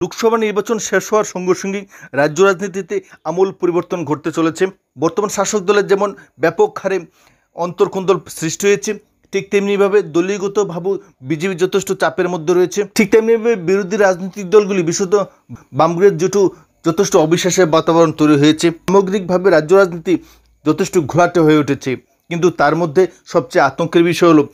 লোকসভা নির্বাচন শেষ হওয়ার সঙ্গে সঙ্গে রাজ্য রাজনীতিতে আমূল পরিবর্তন ঘটতে চলেছে। বর্তমান শাসক দলের যেমন ব্যাপক হারে অন্তর্কোন্দল সৃষ্টি হয়েছে, ঠিক তেমনিভাবে দলীয়গতভাবে বিজেপি যথেষ্ট চাপের মধ্যে রয়েছে। ঠিক তেমনিভাবে বিরোধী রাজনৈতিক দলগুলি বিশেষত বামগুলির জোটও যথেষ্ট অবিশ্বাসের বাতাবরণ তৈরি হয়েছে। সামগ্রিকভাবে রাজ্য রাজনীতি যথেষ্ট ঘোলাটে হয়ে উঠেছে। কিন্তু তার মধ্যে সবচেয়ে আতঙ্কের বিষয় হলো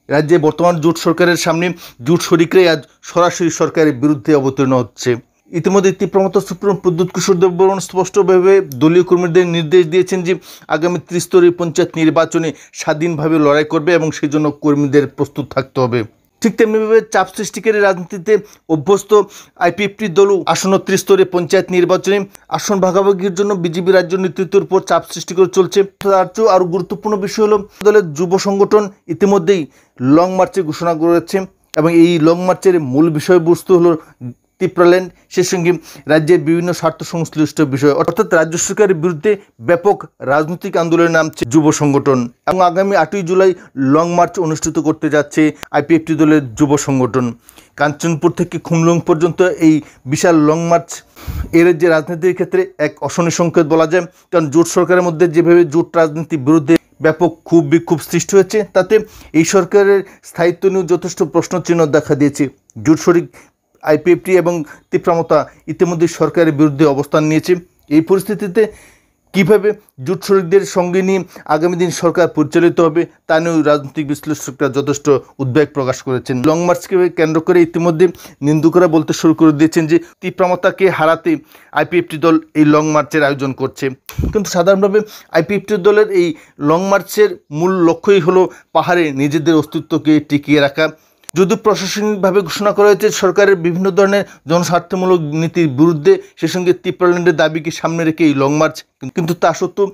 রাজ্যে বর্তমান জোট সরকারের সামনে জোট শরিকরাই আজ সরাসরি সরকারের বিরুদ্ধে অবতীর্ণ হচ্ছে। ইতিমধ্যে তীব্রমতা সুপ্রিম প্রদ্যুৎ কিশোর দেববর্মন স্পষ্টভাবে দলীয় কর্মীদের নির্দেশ দিয়েছেন যে আগামী ত্রিস্তরীয় পঞ্চায়েত নির্বাচনে স্বাধীনভাবে লড়াই করবে এবং সেই জন্য কর্মীদের প্রস্তুত থাকতে হবে। ঠিক তেমনিভাবে চাপ সৃষ্টিকারী রাজনীতিতে অভ্যস্ত আইপিএফটি দলও আসন্ন ত্রিস্তরীয় পঞ্চায়েত নির্বাচনে আসন ভাগাভাগির জন্য বিজেপি রাজ্য নেতৃত্বের উপর চাপ সৃষ্টি করে চলছে। তার চেয়েও আরও গুরুত্বপূর্ণ বিষয় হলো দলের যুব সংগঠন ইতিমধ্যেই লং মার্চের ঘোষণা করেছে এবং এই লং মার্চের মূল বিষয়বস্তু হলো ত্রিপুরাল্যান্ড, সেই সঙ্গে রাজ্যের বিভিন্ন স্বার্থ সংশ্লিষ্ট বিষয়, অর্থাৎ রাজ্য সরকারের বিরুদ্ধে ব্যাপক রাজনৈতিক আন্দোলনের নামছে যুব সংগঠন। এবং আগামী 8ই জুলাই লং মার্চ অনুষ্ঠিত করতে যাচ্ছে আইপিএফটি দলের যুব সংগঠন। কাঞ্চনপুর থেকে খুমলুং পর্যন্ত এই বিশাল লং মার্চ এর যে রাজনীতির ক্ষেত্রে এক অশনি সংকেত বলা যায়। কারণ জোট সরকারের মধ্যে যেভাবে জোট রাজনীতির বিরুদ্ধে ব্যাপক ক্ষোভ বিক্ষোভ সৃষ্টি হয়েছে, তাতে এই সরকারের স্থায়িত্ব নিয়েও যথেষ্ট প্রশ্নচিহ্ন দেখা দিয়েছে। জোট শরিক আইপিএফটি এবং তীব্রমতা ইতিমধ্যে সরকারের বিরুদ্ধে অবস্থান নিয়েছে। এই পরিস্থিতিতে কীভাবে জোট শরিকদের সঙ্গে নিয়ে আগামী দিন সরকার পরিচালিত হবে তা নিয়েও রাজনৈতিক বিশ্লেষকরা যথেষ্ট উদ্বেগ প্রকাশ করেছেন। লং মার্চকে কেন্দ্র করে ইতিমধ্যে নিন্দুকরা বলতে শুরু করে দিয়েছেন যে তীব্রমতাকে হারাতে আইপিএফটি দল এই লং মার্চের আয়োজন করছে। কিন্তু সাধারণভাবে আইপিএফটি দলের এই লং মার্চের মূল লক্ষ্যই হলো পাহাড়ে নিজেদের অস্তিত্বকে টিকিয়ে রাখা। যদিও প্রশাসনিকভাবে ঘোষণা করা হয়েছে সরকারের বিভিন্ন ধরনের জনস্বার্থমূলক নীতির বিরুদ্ধে, সে সঙ্গে ত্রিপুরাল্যান্ডের দাবিকে সামনে রেখে এই লং মার্চ, কিন্তু তা সত্ত্বেও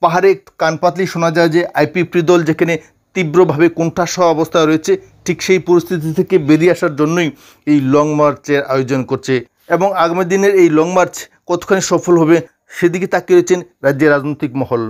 পাহাড়ে কান পাতলেই শোনা যায় যে আইপিএফটি দল যেখানে তীব্রভাবে কোণঠাসা অবস্থায় রয়েছে, ঠিক সেই পরিস্থিতি থেকে বেরিয়ে আসার জন্যই এই লং মার্চের আয়োজন করছে। এবং আগামী দিনের এই লং মার্চ কতখানি সফল হবে সেদিকে তাকিয়ে রয়েছেন রাজ্যের রাজনৈতিক মহল।